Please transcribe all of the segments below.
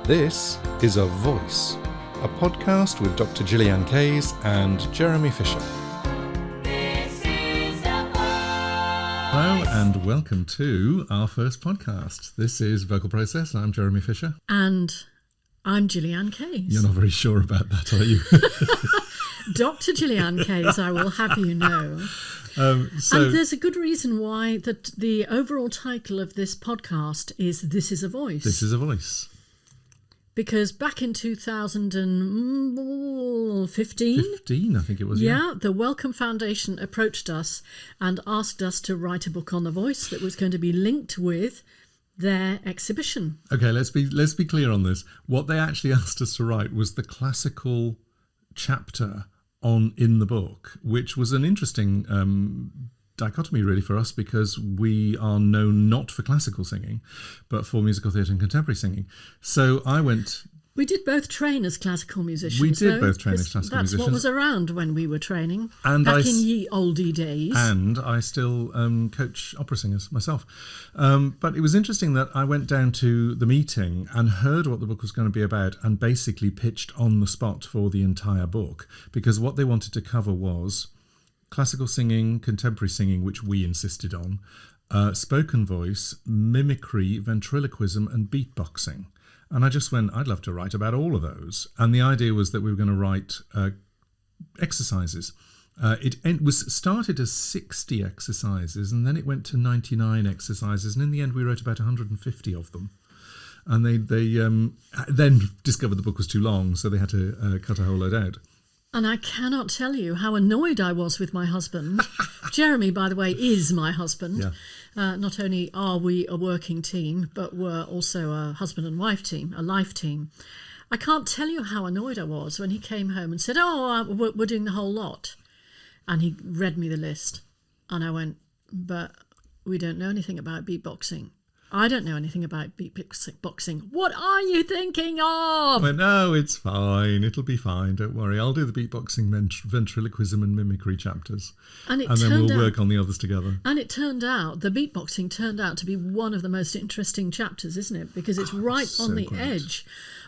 This is A Voice, a podcast with Dr. Gillyanne Kays and Jeremy Fisher. Hello and welcome to our first podcast. This is Vocal Process. I'm Jeremy Fisher. And I'm Gillyanne Kays. You're not very sure about that, are you? Dr. Gillyanne Kays, I will have you know. And there's a good reason why the overall title of this podcast is This is a Voice. This is a Voice. Because back in 2015, I think it was. Yeah, the Wellcome Foundation approached us and asked us to write a book on the voice that was going to be linked with their exhibition. Okay, let's be clear on this. What they actually asked us to write was the classical chapter in the book, which was an interesting dichotomy really for us, because we are known not for classical singing but for musical theatre and contemporary singing. So we did both train as classical musicians. We did both train as classical musicians. That's what was around when we were training, and back in ye oldie days. And I still coach opera singers myself. But it was interesting that I went down to the meeting and heard what the book was going to be about and basically pitched on the spot for the entire book, because what they wanted to cover was classical singing, contemporary singing, which we insisted on, spoken voice, mimicry, ventriloquism and beatboxing. And I just went, I'd love to write about all of those. And the idea was that we were going to write exercises. It was started as 60 exercises, and then it went to 99 exercises. And in the end, we wrote about 150 of them. And they then discovered the book was too long, so they had to cut a whole load out. And I cannot tell you how annoyed I was with my husband. Jeremy, by the way, is my husband. Yeah. Not only are we a working team, but we're also a husband and wife team, a life team. I can't tell you how annoyed I was when he came home and said, we're doing the whole lot. And he read me the list. And I went, but we don't know anything about beatboxing. I don't know anything about beatboxing. What are you thinking of? Well, no, it's fine. It'll be fine. Don't worry. I'll do the beatboxing, ventriloquism and mimicry chapters. And then we'll work on the others together. And it turned out, the beatboxing turned out to be one of the most interesting chapters, isn't it? Because it's right on the edge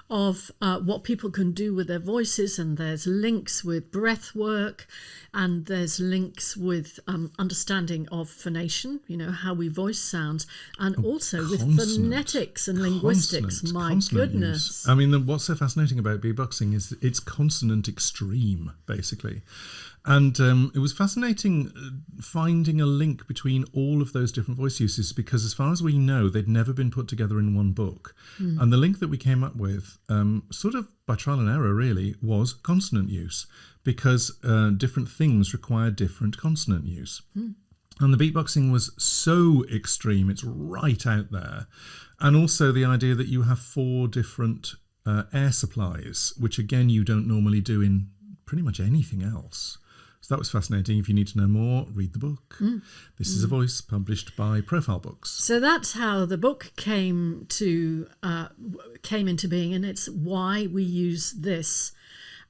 of what people can do with their voices, and there's links with breath work, and there's links with understanding of phonation, how we voice sounds, and also with phonetics and linguistics. My goodness. Use. I mean, what's so fascinating about beatboxing is it's consonant extreme, basically. And it was fascinating finding a link between all of those different voice uses, because as far as we know, they'd never been put together in one book. And the link that we came up with, sort of by trial and error really, was consonant use, because different things require different consonant use. And the beatboxing was so extreme, it's right out there. And also the idea that you have 4 different air supplies, which again you don't normally do in pretty much anything else. So that was fascinating. If you need to know more, read the book. This is a Voice, published by Profile Books. So that's how the book came into being, and it's why we use this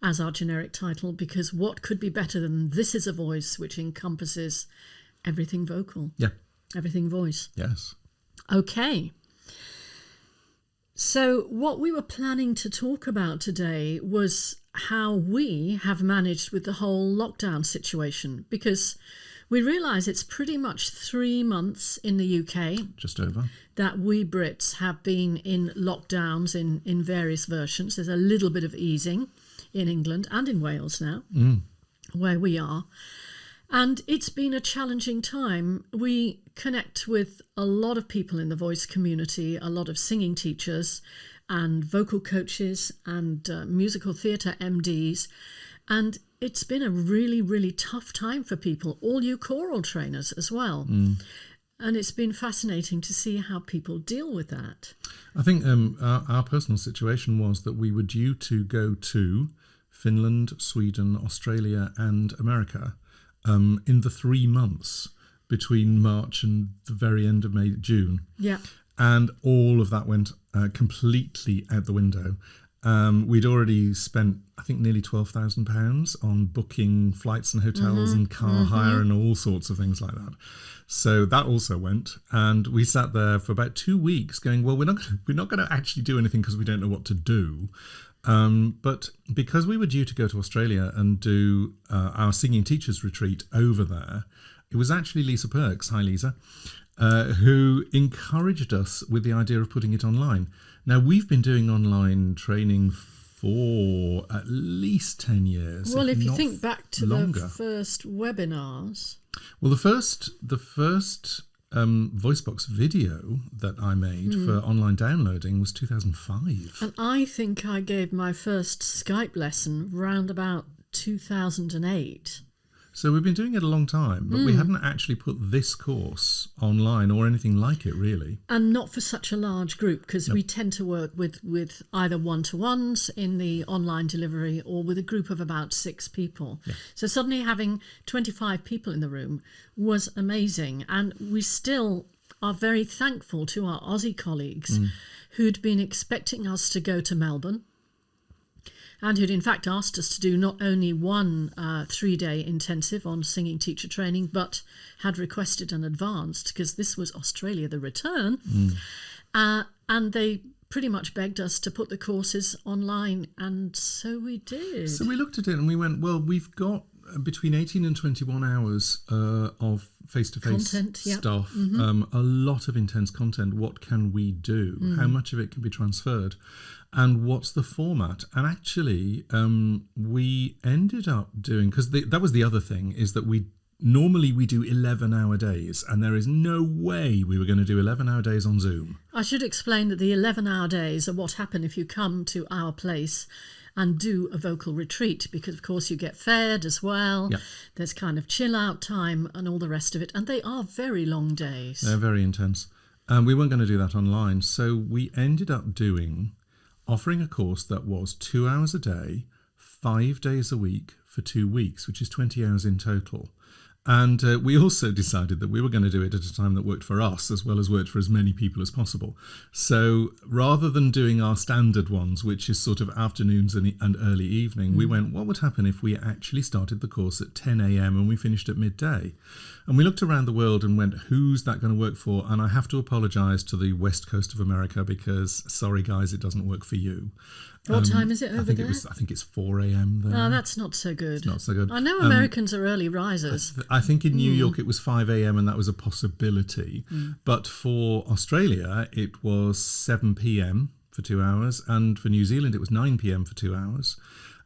as our generic title, because what could be better than This is a Voice, which encompasses everything vocal. Yeah. Everything voice. Yes. Okay. So what we were planning to talk about today was how we have managed with the whole lockdown situation, because we realise it's pretty much 3 months in the UK. Just over. That we Brits have been in lockdowns in various versions. There's a little bit of easing in England and in Wales now, where we are. And it's been a challenging time. We connect with a lot of people in the voice community, a lot of singing teachers and vocal coaches and musical theatre MDs. And it's been a really, really tough time for people, all you choral trainers as well. And it's been fascinating to see how people deal with that. I think our personal situation was that we were due to go to Finland, Sweden, Australia and America in the 3 months between March and the very end of June. Yeah. And all of that went completely out the window. We'd already spent, I think, nearly £12,000 on booking flights and hotels and car hire and all sorts of things like that. So that also went, and we sat there for about 2 weeks going, well, we're not going to actually do anything because we don't know what to do. But because we were due to go to Australia and do our singing teachers retreat over there, it was actually Lisa Perks, hi Lisa, who encouraged us with the idea of putting it online. Now, we've been doing online training for at least 10 years. Well, if you think back to longer. the first webinars. Well, the first VoiceBox video that I made for online downloading was 2005. And I think I gave my first Skype lesson round about 2008. So we've been doing it a long time, but we hadn't actually put this course online or anything like it, really. And not for such a large group, because we tend to work with either one-to-ones in the online delivery or with a group of about 6 people. Yeah. So suddenly having 25 people in the room was amazing. And we still are very thankful to our Aussie colleagues who'd been expecting us to go to Melbourne, and who'd in fact asked us to do not only one 3-day intensive on singing teacher training, but had requested an advanced, because this was Australia the return. And they pretty much begged us to put the courses online, and so we did. So we looked at it and we went, well, we've got between 18 and 21 hours of face-to-face content, stuff, a lot of intense content. What can we do? How much of it can be transferred? And what's the format? And actually, we ended up doing, because that was the other thing, is that normally we do 11-hour days, and there is no way we were going to do 11-hour days on Zoom. I should explain that the 11-hour days are what happen if you come to our place and do a vocal retreat, because of course you get fed as well. Yep. There's kind of chill out time and all the rest of it, and they are very long days. They're very intense. We weren't going to do that online, so we ended up offering a course that was 2 hours a day, 5 days a week for 2 weeks, which is 20 hours in total. And we also decided that we were going to do it at a time that worked for us as well as worked for as many people as possible. So rather than doing our standard ones, which is sort of afternoons and early evening, we went, what would happen if we actually started the course at 10 a.m. and we finished at midday? And we looked around the world and went, who's that going to work for? And I have to apologise to the west coast of America because, sorry guys, it doesn't work for you. What time is it over there? I think it's 4 a.m. there. Oh, that's not so good. It's not so good. I know Americans are early risers. I think in New York it was 5 a.m. and that was a possibility. But for Australia, it was 7 p.m. for 2 hours. And for New Zealand, it was 9 p.m. for 2 hours.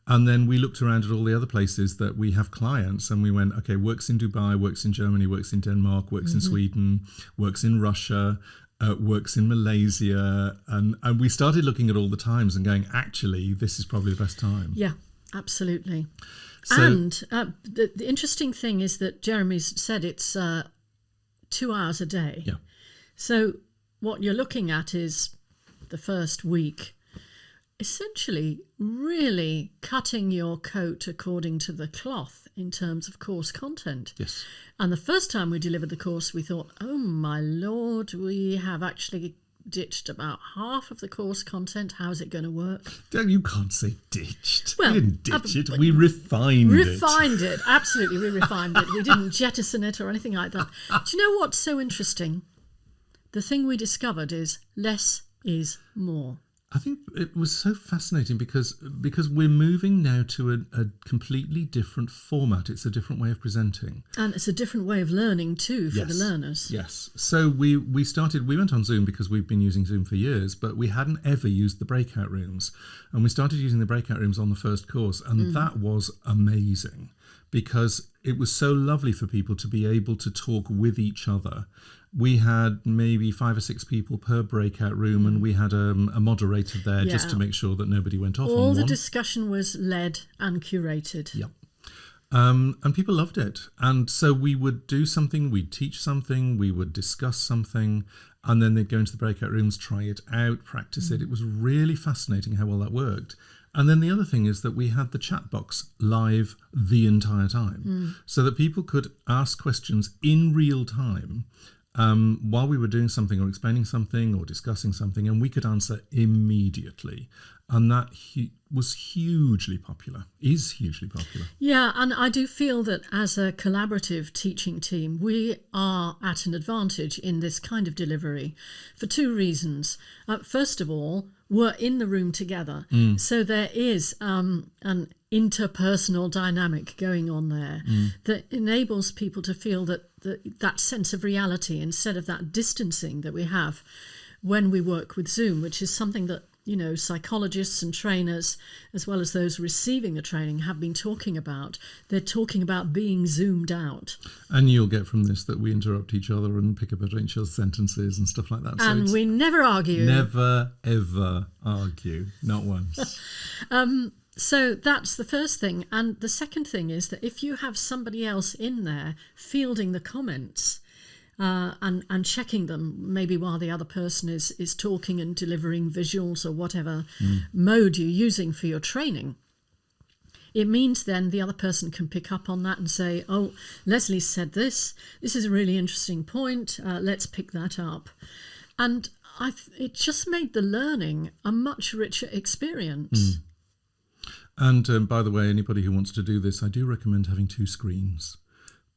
And then we looked around at all the other places that we have clients and we went, okay, works in Dubai, works in Germany, works in Denmark, works in Sweden, works in Russia, works in Malaysia, and we started looking at all the times and going, actually, this is probably the best time. Yeah, absolutely. So, and the interesting thing is that Jeremy's said it's 2 hours a day. Yeah. So what you're looking at is the first week, essentially really cutting your coat according to the cloth in terms of course content. Yes. And the first time we delivered the course, we thought, oh my Lord, we have actually ditched about half of the course content. How's it going to work? You can't say ditched. Well, we didn't ditch it. We refined it. Refined it. Absolutely, we refined it. We didn't jettison it or anything like that. Do you know what's so interesting? The thing we discovered is less is more. I think it was so fascinating because we're moving now to a completely different format. It's a different way of presenting. And it's a different way of learning too for the learners. Yes. So we went on Zoom because we've been using Zoom for years, but we hadn't ever used the breakout rooms. And we started using the breakout rooms on the first course, and that was amazing because it was so lovely for people to be able to talk with each other. We had maybe 5 or 6 people per breakout room, and we had a moderator there just to make sure that nobody went off on one. All the discussion was led and curated. Yep. And people loved it. And so we would do something, we'd teach something, we would discuss something, and then they'd go into the breakout rooms, try it out, practice it. It was really fascinating how well that worked. And then the other thing is that we had the chat box live the entire time so that people could ask questions in real time. while we were doing something or explaining something or discussing something, and we could answer immediately. And that was hugely popular, is hugely popular. Yeah, and I do feel that as a collaborative teaching team, we are at an advantage in this kind of delivery for two reasons. First of all, we're in the room together, so there is an interpersonal dynamic going on there that enables people to feel that sense of reality instead of that distancing that we have when we work with Zoom, which is something that psychologists and trainers, as well as those receiving the training, have been talking about. They're talking about being zoomed out. And you'll get from this that we interrupt each other and pick up each other's sentences and stuff like that. And we never argue. Never, ever argue. Not once. So that's the first thing. And the second thing is that if you have somebody else in there fielding the comments, and checking them maybe while the other person is talking and delivering visuals or whatever mode you're using for your training, it means then the other person can pick up on that and say, oh, Leslie said this is a really interesting point, let's pick that up. And it just made the learning a much richer experience. And by the way, anybody who wants to do this, I do recommend having 2 screens,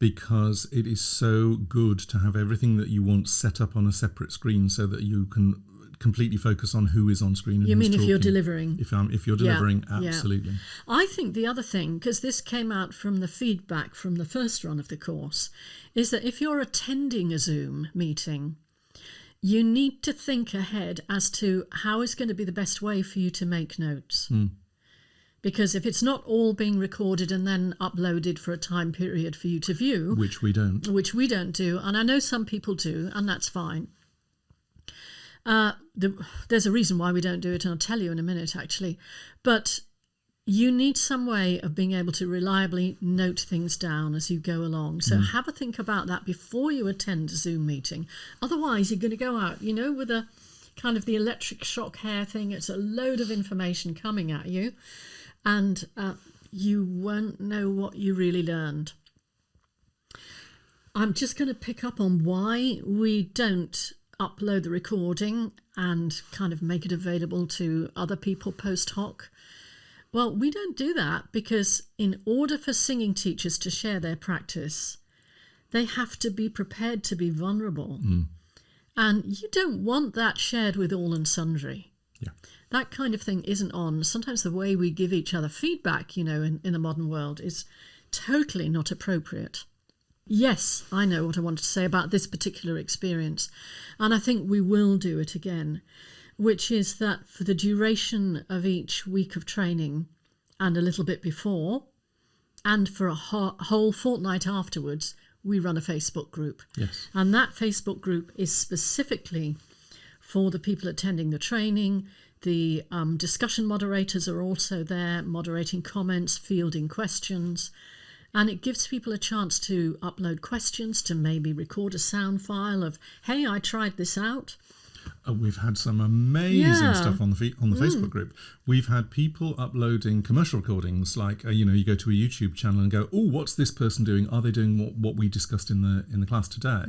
because it is so good to have everything that you want set up on a separate screen so that you can completely focus on who is on screen and you who's mean talking. If you're delivering? If you're delivering, absolutely. Yeah. I think the other thing, because this came out from the feedback from the first run of the course, is that if you're attending a Zoom meeting, you need to think ahead as to how is going to be the best way for you to make notes. Because if it's not all being recorded and then uploaded for a time period for you to view... Which we don't do, and I know some people do, and that's fine. There's a reason why we don't do it, and I'll tell you in a minute, actually. But you need some way of being able to reliably note things down as you go along. So have a think about that before you attend a Zoom meeting. Otherwise, you're going to go out, with a kind of the electric shock hair thing. It's a load of information coming at you. And you won't know what you really learned. I'm just going to pick up on why we don't upload the recording and kind of make it available to other people post hoc. Well, we don't do that because in order for singing teachers to share their practice, they have to be prepared to be vulnerable. And you don't want that shared with all and sundry. Yeah. That kind of thing isn't on. Sometimes the way we give each other feedback, in the modern world is totally not appropriate. Yes, I know what I wanted to say about this particular experience, and I think we will do it again, which is that for the duration of each week of training and a little bit before, and for a whole fortnight afterwards, we run a Facebook group. Yes. And that Facebook group is specifically for the people attending the training. The discussion moderators are also there, moderating comments, fielding questions. And it gives people a chance to upload questions, to maybe record a sound file of, hey, I tried this out. We've had some amazing stuff on the Facebook group. We've had people uploading commercial recordings, like you go to a YouTube channel and go, oh, what's this person doing? Are they doing what we discussed in the class today?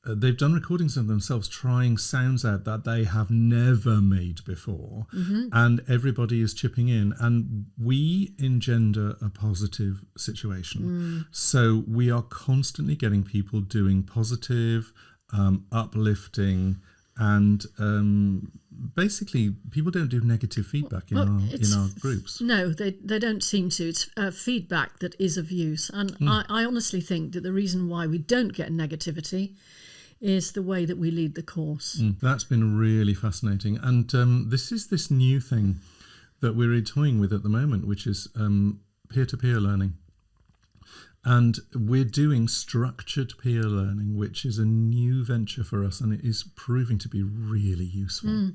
They've done recordings of themselves trying sounds out that they have never made before, and everybody is chipping in, and we engender a positive situation. So we are constantly getting people doing positive, uplifting, and basically people don't do negative feedback in our groups. No, they don't seem to. It's feedback that is of use, and I honestly think that the reason why we don't get negativity is the way that we lead the course. That's been really fascinating. And this is this new thing that we're toying with at the moment, which is peer-to-peer learning. And we're doing structured peer learning, which is a new venture for us, and it is proving to be really useful.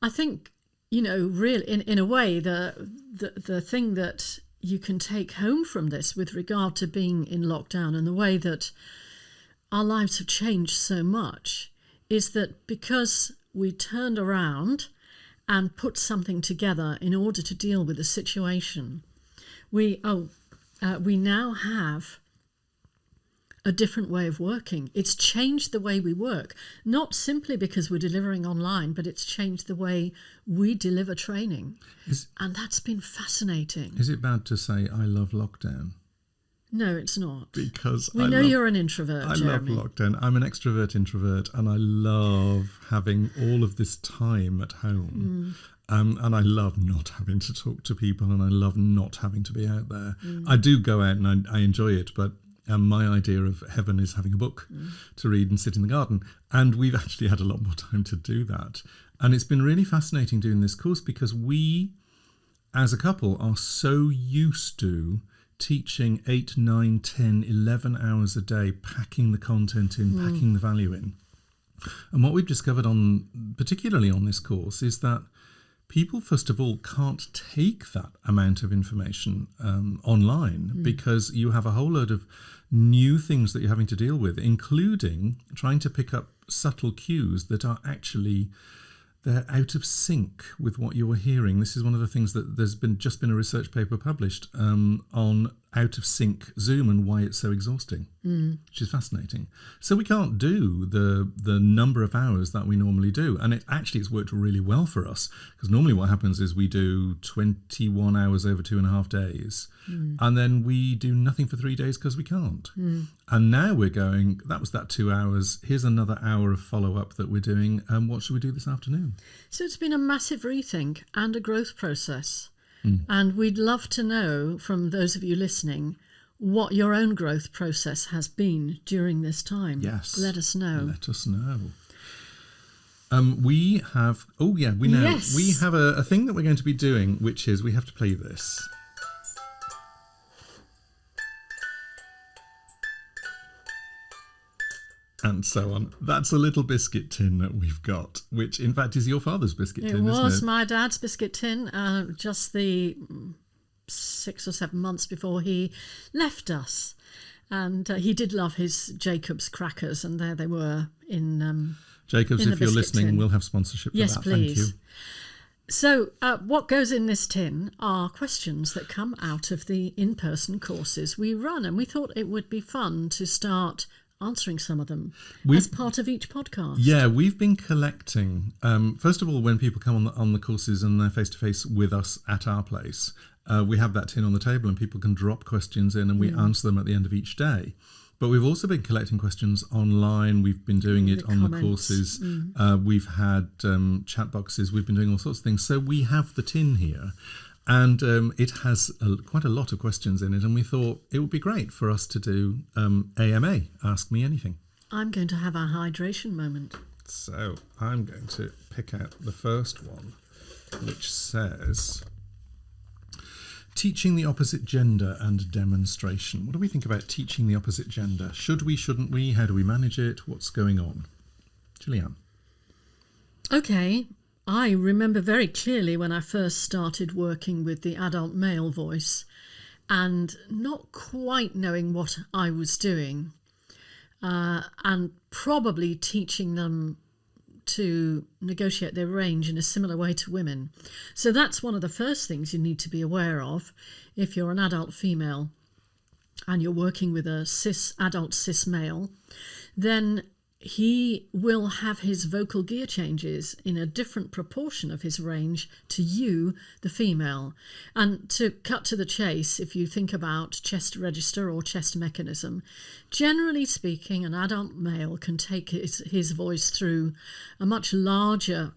I think, really, in a way, the thing that you can take home from this with regard to being in lockdown and the way that our lives have changed so much is that because we turned around and put something together in order to deal with the situation, we now have a different way of working. It's changed the way we work, not simply because we're delivering online, but it's changed the way we deliver training. And that's been fascinating. Is it bad to say I love lockdown? No, it's not. Because we know you're an introvert, Jeremy. I love lockdown. I'm an extrovert introvert, and I love having all of this time at home. And I love not having to talk to people, and I love not having to be out there. I do go out and I enjoy it, but my idea of heaven is having a book to read and sit in the garden. And we've actually had a lot more time to do that. And it's been really fascinating doing this course because we, as a couple, are so used to teaching 8, 9, 10, 11 hours a day, packing the content in, packing the value in. And what we've discovered particularly on this course is that people, first of all, can't take that amount of information online because you have a whole load of new things that you're having to deal with, including trying to pick up subtle cues that are actually, they're out of sync with what you're hearing. This is one of the things that there's just been a research paper published on out of sync Zoom and why it's so exhausting, which is fascinating. So we can't do the number of hours that we normally do. And it's worked really well for us because normally what happens is we do 21 hours over 2.5 days and then we do nothing for 3 days because we can't. And now we're going, that was that 2 hours. Here's another hour of follow-up that we're doing. What should we do this afternoon? So it's been a massive rethink and a growth process. And we'd love to know from those of you listening what your own growth process has been during this time. Yes. Let us know. Let us know. We have we have a thing that we're going to be doing, which is we have to play this. And so on. That's a little biscuit tin that we've got, which in fact is your father's biscuit tin, isn't it? It was my dad's biscuit tin, just the 6 or 7 months before he left us. And he did love his Jacob's crackers, and there they were in Jacob's, in if you're listening, tin. we'll have sponsorship for yes, that. Please. Thank you. So what goes in this tin are questions that come out of the in-person courses we run, and we thought it would be fun to start answering some of them as part of each podcast. Yeah, we've been collecting, first of all, when people come on the courses and they're face-to-face with us at our place, we have that tin on the table and people can drop questions in and we answer them at the end of each day. But we've also been collecting questions online. We've been doing it on the courses. We've had chat boxes. We've been doing all sorts of things. So we have the tin here. And it has quite a lot of questions in it, and we thought it would be great for us to do AMA, Ask Me Anything. I'm going to have a hydration moment. So I'm going to pick out the first one, which says, teaching the opposite gender and demonstration. What do we think about teaching the opposite gender? Should we, shouldn't we? How do we manage it? What's going on? Gillyanne. Okay. I remember very clearly when I first started working with the adult male voice and not quite knowing what I was doing and probably teaching them to negotiate their range in a similar way to women. So that's one of the first things you need to be aware of if you're an adult female and you're working with a adult cis male. Then he will have his vocal gear changes in a different proportion of his range to you, the female. And to cut to the chase, if you think about chest register or chest mechanism, generally speaking, an adult male can take his voice through a much larger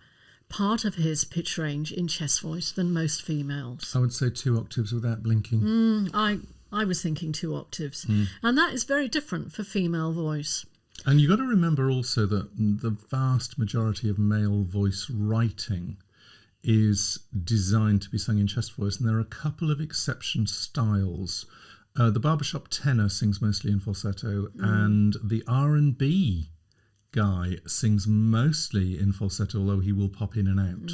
part of his pitch range in chest voice than most females. I would say 2 octaves without blinking. I was thinking 2 octaves. And that is very different for female voice. And you've got to remember also that the vast majority of male voice writing is designed to be sung in chest voice, and there are a couple of exception styles. The barbershop tenor sings mostly in falsetto, and the R&B guy sings mostly in falsetto, although he will pop in and out.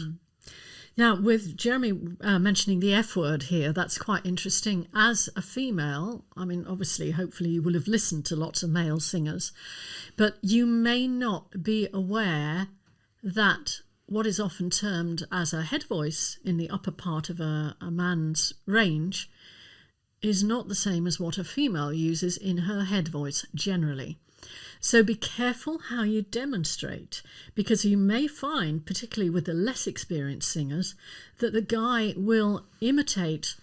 Now, with Jeremy mentioning the F word here, that's quite interesting. As a female, I mean, obviously, hopefully you will have listened to lots of male singers, but you may not be aware that what is often termed as a head voice in the upper part of a man's range is not the same as what a female uses in her head voice generally. So be careful how you demonstrate, because you may find, particularly with the less experienced singers, that the guy will imitate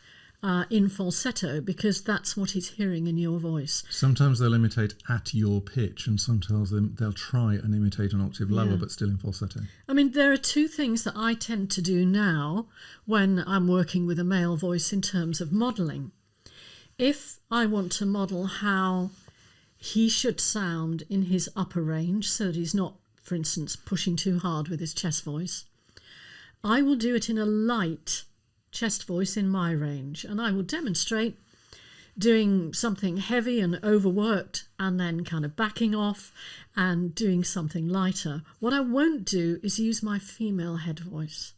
in falsetto because that's what he's hearing in your voice. Sometimes they'll imitate at your pitch, and sometimes they'll try and imitate an octave lower but still in falsetto. I mean, there are two things that I tend to do now when I'm working with a male voice in terms of modelling. If I want to model how he should sound in his upper range so that he's not, for instance, pushing too hard with his chest voice, I will do it in a light chest voice in my range, and I will demonstrate doing something heavy and overworked and then kind of backing off and doing something lighter. What I won't do is use my female head voice.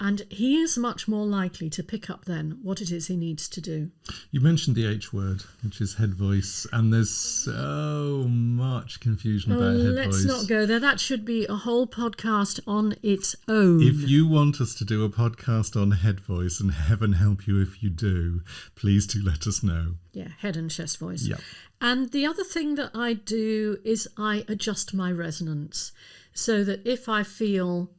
And he is much more likely to pick up then what it is he needs to do. You mentioned the H word, which is head voice, and there's so much confusion about head voice. Let's not go there. That should be a whole podcast on its own. If you want us to do a podcast on head voice, and heaven help you if you do, please do let us know. Yeah, head and chest voice. Yep. And the other thing that I do is I adjust my resonance so that if I feel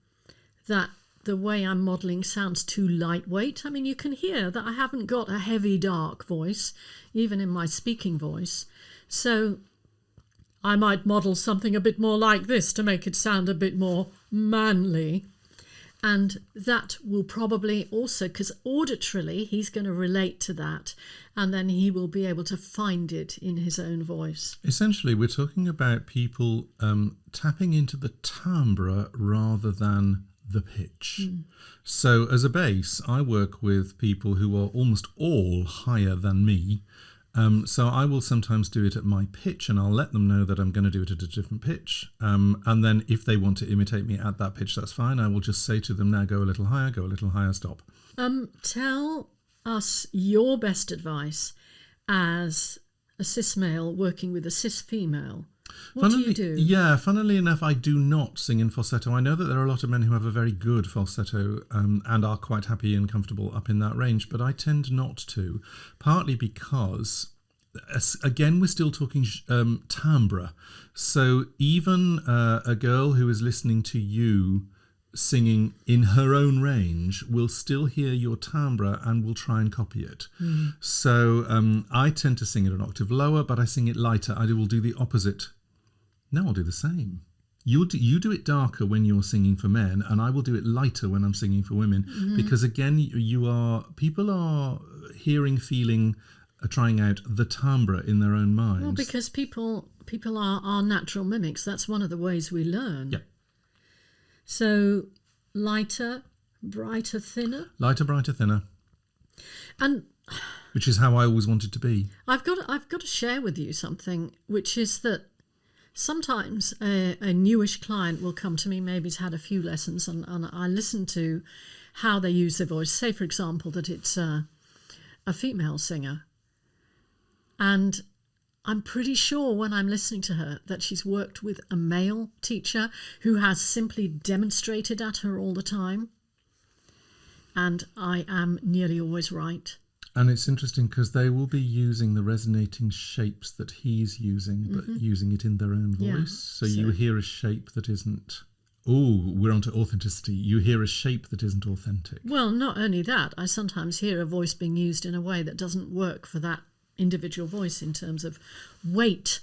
that the way I'm modelling sounds too lightweight. I mean, you can hear that I haven't got a heavy, dark voice, even in my speaking voice. So I might model something a bit more like this to make it sound a bit more manly. And that will probably also, because auditorily he's going to relate to that, and then he will be able to find it in his own voice. Essentially, we're talking about people tapping into the timbre rather than the pitch. So as a bass, I work with people who are almost all higher than me. So I will sometimes do it at my pitch, and I'll let them know that I'm going to do it at a different pitch. And then if they want to imitate me at that pitch, that's fine. I will just say to them, now go a little higher, stop. Tell us your best advice as a cis male working with a cis female. What do you do? Yeah, funnily enough, I do not sing in falsetto. I know that there are a lot of men who have a very good falsetto and are quite happy and comfortable up in that range, but I tend not to, partly because, again, we're still talking timbre. So even a girl who is listening to you singing in her own range will still hear your timbre and will try and copy it. So I tend to sing it an octave lower, but I sing it lighter. I will do the opposite. No, I'll do the same. You do it darker when you're singing for men, and I will do it lighter when I'm singing for women, because again, people are hearing, feeling, trying out the timbre in their own minds. Well, because people are natural mimics. That's one of the ways we learn. Yeah. So lighter, brighter, thinner. Lighter, brighter, thinner. And which is how I always wanted to be. I've got to share with you something, which is that sometimes a newish client will come to me, maybe he's had a few lessons, and I listen to how they use their voice. Say, for example, that it's a female singer. And I'm pretty sure when I'm listening to her that she's worked with a male teacher who has simply demonstrated at her all the time. And I am nearly always right. And it's interesting because they will be using the resonating shapes that he's using, but using it in their own voice. Yeah, so you hear a shape that isn't... Oh, we're onto authenticity. You hear a shape that isn't authentic. Well, not only that, I sometimes hear a voice being used in a way that doesn't work for that individual voice in terms of weight,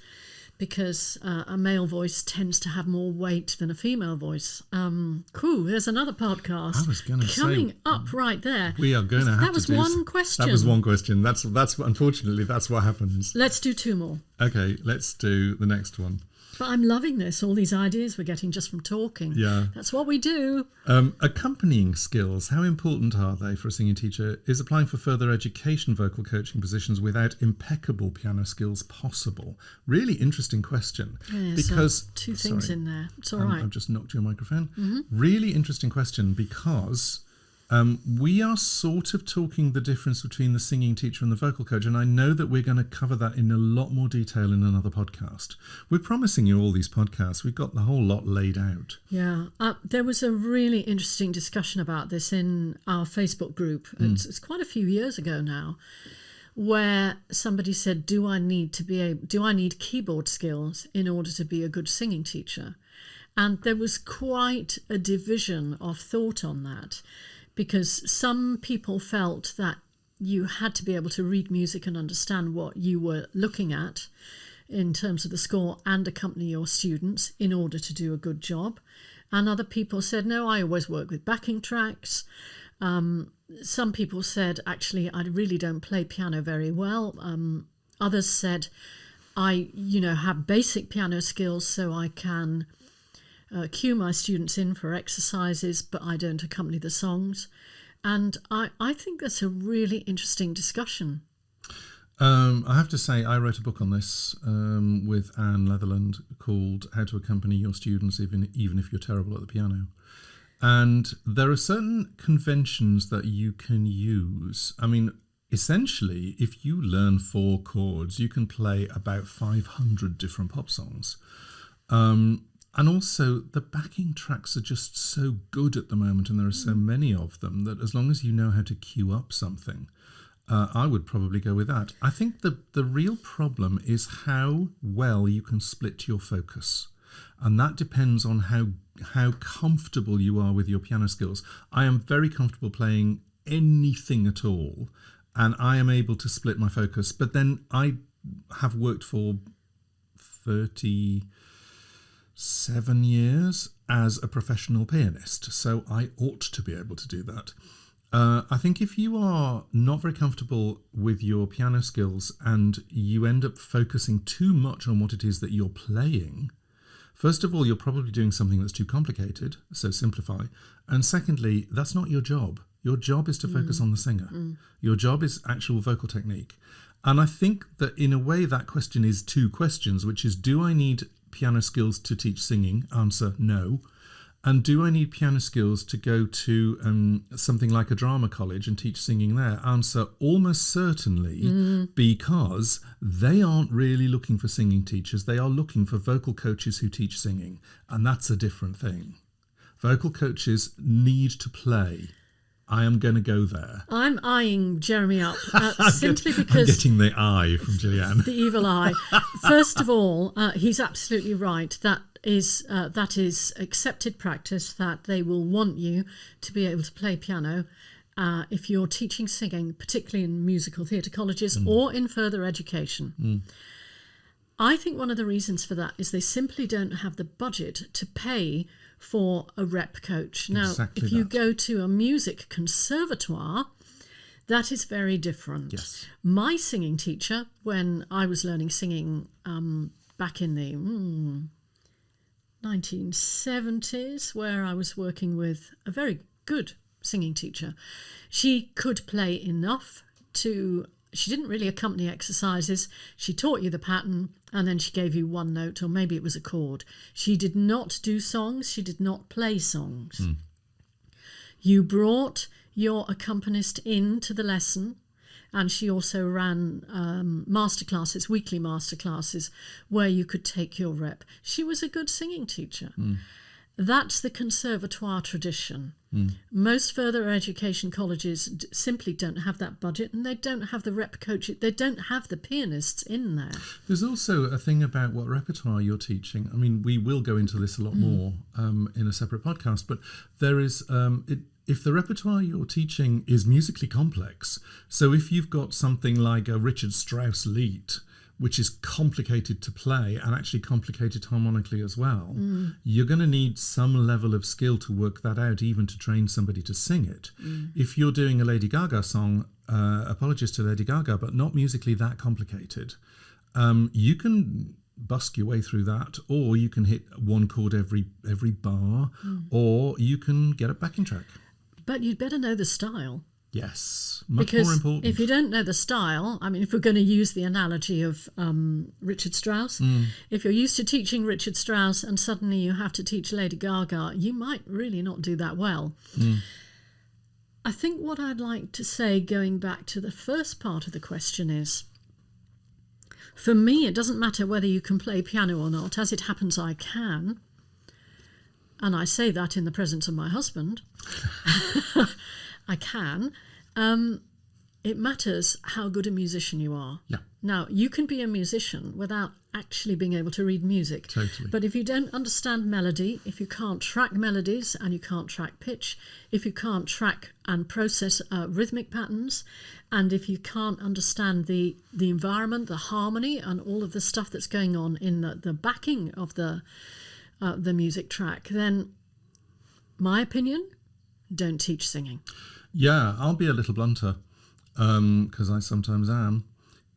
because a male voice tends to have more weight than a female voice. Cool, there's another podcast I was going to coming up right there. We are going to have to do... That was one question. That was one question. That's unfortunately, that's what happens. Let's do two more. Okay, let's do the next one. But I'm loving this, all these ideas we're getting just from talking. Yeah. That's what we do. Accompanying skills, how important are they for a singing teacher? Is applying for further education vocal coaching positions without impeccable piano skills possible? Really interesting question. Yeah, because so two things in there. It's all right. I've just knocked your microphone. Really interesting question because... we are sort of talking the difference between the singing teacher and the vocal coach, and I know that we're going to cover that in a lot more detail in another podcast. We're promising you all these podcasts. We've got the whole lot laid out. Yeah. There was a really interesting discussion about this in our Facebook group. It's quite a few years ago now, where somebody said, do I need keyboard skills in order to be a good singing teacher? And there was quite a division of thought on that, because some people felt that you had to be able to read music and understand what you were looking at in terms of the score and accompany your students in order to do a good job. And other people said, no, I always work with backing tracks. Some people said, actually, I really don't play piano very well. Others said, I have basic piano skills, so I can cue my students in for exercises, but I don't accompany the songs. And I think that's a really interesting discussion. I have to say, I wrote a book on this with Anne Leatherland called How to Accompany Your Students Even If You're Terrible at the Piano. And there are certain conventions that you can use. I mean, essentially, if you learn 4 chords, you can play about 500 different pop songs. And also, the backing tracks are just so good at the moment, and there are so many of them, that as long as you know how to cue up something, I would probably go with that. I think the real problem is how well you can split your focus. And that depends on how comfortable you are with your piano skills. I am very comfortable playing anything at all, and I am able to split my focus. But then I have worked for 37 years as a professional pianist, so I ought to be able to do that. I think if you are not very comfortable with your piano skills and you end up focusing too much on what it is that you're playing, first of all, you're probably doing something that's too complicated, so simplify. And secondly, that's not your job. Your job is to focus on the singer. Your job is actual vocal technique. And I think that in a way that question is 2 questions, which is, do I need piano skills to teach singing? Answer, no. And do I need piano skills to go to something like a drama college and teach singing there? Answer, almost certainly, because they aren't really looking for singing teachers. They are looking for vocal coaches who teach singing. And that's a different thing. Vocal coaches need to play. I am going to go there. I'm eyeing Jeremy up simply because... I'm getting the eye from Gillyanne. The evil eye. First of all, he's absolutely right. That is accepted practice, that they will want you to be able to play piano if you're teaching singing, particularly in musical theatre colleges or in further education. I think one of the reasons for that is they simply don't have the budget to pay for a rep coach. Now, if you go to a music conservatoire, that is very different. Yes. My singing teacher, when I was learning singing back in the 1970s, where I was working with a very good singing teacher, she could play enough to... She didn't really accompany exercises. She taught you the pattern and then she gave you one note, or maybe it was a chord. She did not do songs. She did not play songs. You brought your accompanist into the lesson, and she also ran masterclasses, weekly masterclasses, where you could take your rep. She was a good singing teacher. That's the conservatoire tradition. Most further education colleges simply don't have that budget, and they don't have the rep coach. They don't have the pianists in there. There's also a thing about what repertoire you're teaching. I mean, we will go into this a lot more in a separate podcast, but there is... if the repertoire you're teaching is musically complex, so if you've got something like a Richard Strauss Lied, which is complicated to play and actually complicated harmonically as well, you're going to need some level of skill to work that out, even to train somebody to sing it. If you're doing a Lady Gaga song, apologies to Lady Gaga, but not musically that complicated, you can busk your way through that, or you can hit one chord every bar, or you can get a backing track. But you'd better know the style. Yes, much more important. If you don't know the style, I mean, if we're going to use the analogy of Richard Strauss, if you're used to teaching Richard Strauss and suddenly you have to teach Lady Gaga, you might really not do that well. I think what I'd like to say, going back to the first part of the question, is, for me, it doesn't matter whether you can play piano or not. As it happens, I can. And I say that in the presence of my husband. I can. it matters how good a musician you are. Yeah. Now, you can be a musician without actually being able to read music. Totally. But if you don't understand melody, if you can't track melodies and you can't track pitch, if you can't track and process rhythmic patterns, and if you can't understand the environment, the harmony, and all of the stuff that's going on in the backing of the music track, then my opinion, don't teach singing. Yeah, I'll be a little blunter, because I sometimes am.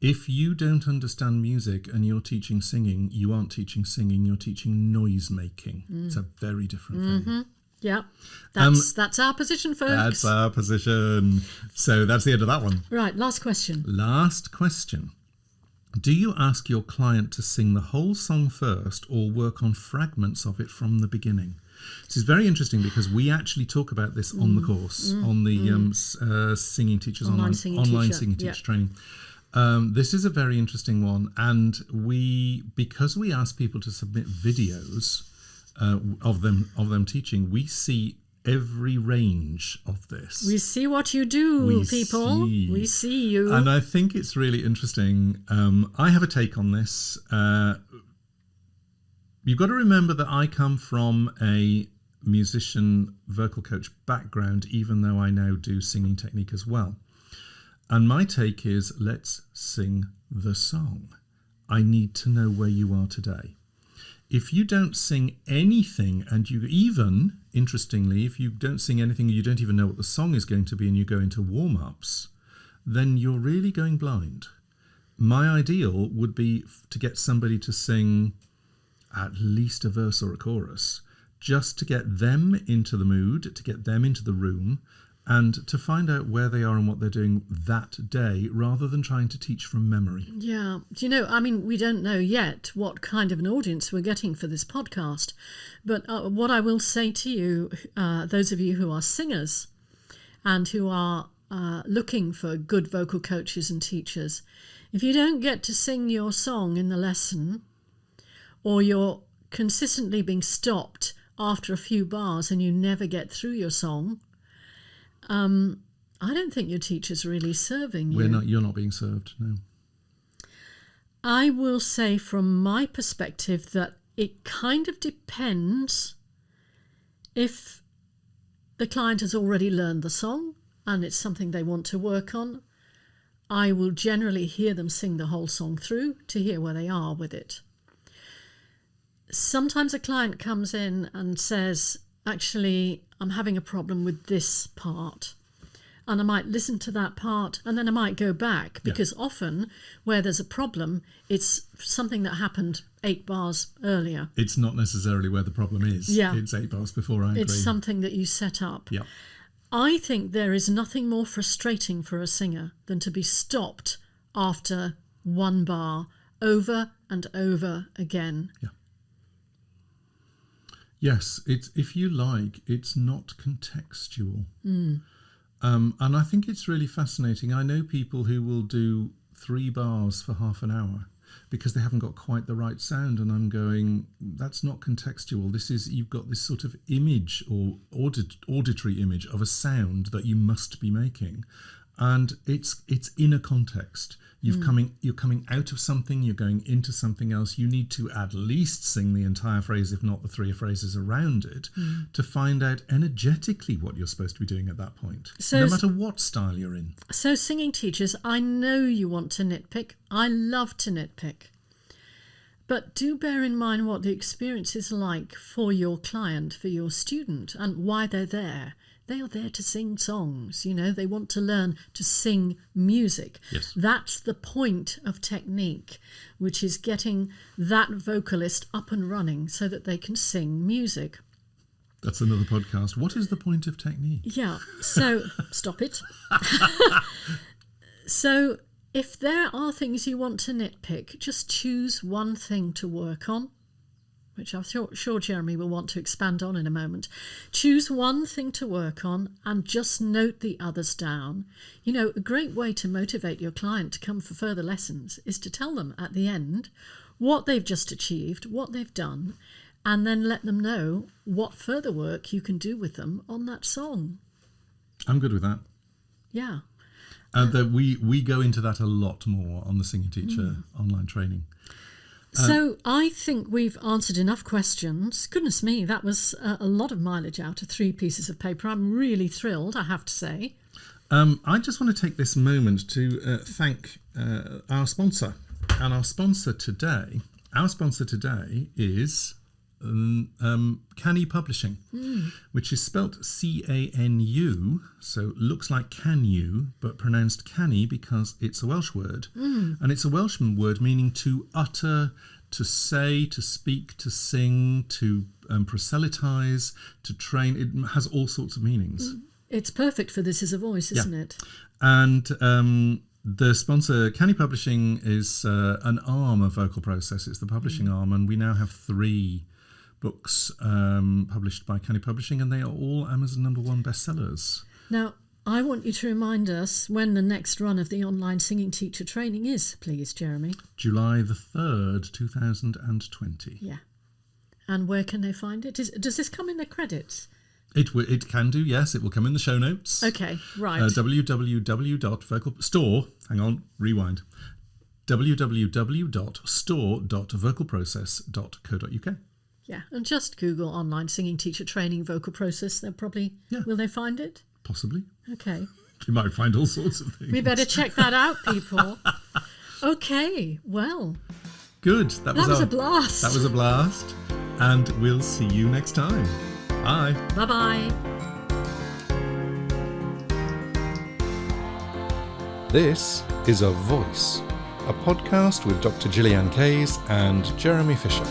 If you don't understand music and you're teaching singing, you aren't teaching singing, you're teaching noise making. It's a very different thing. Yeah, that's our position, folks. That's our position. So that's the end of that one. Right, last question. Last question. Do you ask your client to sing the whole song first or work on fragments of it from the beginning? This is very interesting because we actually talk about this on the course, on the Singing Teachers Online Singing Teacher Training. This is a very interesting one, and because we ask people to submit videos of them teaching, we see every range of this. We see what you do, people. We see you. And I think it's really interesting. I have a take on this. You've got to remember that I come from a musician vocal coach background, even though I now do singing technique as well. And my take is, let's sing the song. I need to know where you are today. If you don't sing anything, and you even, interestingly, if you don't sing anything, you don't even know what the song is going to be, and you go into warm-ups, then you're really going blind. My ideal would be to get somebody to sing at least a verse or a chorus, just to get them into the mood, to get them into the room, and to find out where they are and what they're doing that day, rather than trying to teach from memory. Yeah. Do you know, I mean, we don't know yet what kind of an audience we're getting for this podcast. But what I will say to you, those of you who are singers and who are looking for good vocal coaches and teachers, if you don't get to sing your song in the lesson, or you're consistently being stopped after a few bars and you never get through your song, I don't think your teacher's really serving you. You're not being served, no. I will say from my perspective that it kind of depends if the client has already learned the song and it's something they want to work on. I will generally hear them sing the whole song through to hear where they are with it. Sometimes a client comes in and says, actually, I'm having a problem with this part. And I might listen to that part and then I might go back, because often where there's a problem, it's something that happened 8 bars earlier. It's not necessarily where the problem is. Yeah. It's 8 bars before, I agree. It's something that you set up. Yeah. I think there is nothing more frustrating for a singer than to be stopped after 1 bar over and over again. Yeah. Yes, if you like, it's not contextual. And I think it's really fascinating. I know people who will do 3 bars for half an hour because they haven't got quite the right sound, and I'm going, that's not contextual. You've got this sort of image or auditory image of a sound that you must be making, and it's in a context. You're coming out of something, you're going into something else. You need to at least sing the entire phrase, if not the 3 phrases around it, to find out energetically what you're supposed to be doing at that point, no matter what style you're in. So singing teachers, I know you want to nitpick. I love to nitpick. But do bear in mind what the experience is like for your client, for your student, and why they're there. They are there to sing songs, they want to learn to sing music. Yes. That's the point of technique, which is getting that vocalist up and running so that they can sing music. That's another podcast. What is the point of technique? Yeah, so stop it. So if there are things you want to nitpick, just choose one thing to work on, which I'm sure Jeremy will want to expand on in a moment. Choose one thing to work on and just note the others down. A great way to motivate your client to come for further lessons is to tell them at the end what they've just achieved, what they've done, and then let them know what further work you can do with them on that song. I'm good with that. Yeah. That we go into that a lot more on the Singing Teacher online training. So I think we've answered enough questions. Goodness me, that was a lot of mileage out of 3 pieces of paper. I'm really thrilled, I have to say. I just want to take this moment to thank our sponsor. And our sponsor today is Canny Publishing, which is spelt C-A-N-U, so looks like can you, but pronounced canny because it's a Welsh word. And it's a Welsh word meaning to utter, to say, to speak, to sing, to proselytize, to train. It has all sorts of meanings. It's perfect for This Is a Voice, isn't it? And the sponsor, Canny Publishing, is an arm of Vocal Process. It's the publishing arm, and we now have 3 books published by Canny Publishing, and they are all Amazon #1 bestsellers. Now, I want you to remind us when the next run of the online singing teacher training is, please, Jeremy. July the 3rd, 2020. Yeah. And where can they find it? Does this come in the credits? It can do, yes. It will come in the show notes. Okay, right. www.store.vocalprocess.co.uk. Yeah, and just Google online singing teacher training vocal process. They'll probably, will they find it? Possibly. Okay. You might find all sorts of things. We better check that out, people. Okay, well. Good. That was a blast. That was a blast. And we'll see you next time. Bye. Bye-bye. This is A Voice, a podcast with Dr. Gillyanne Kays and Jeremy Fisher.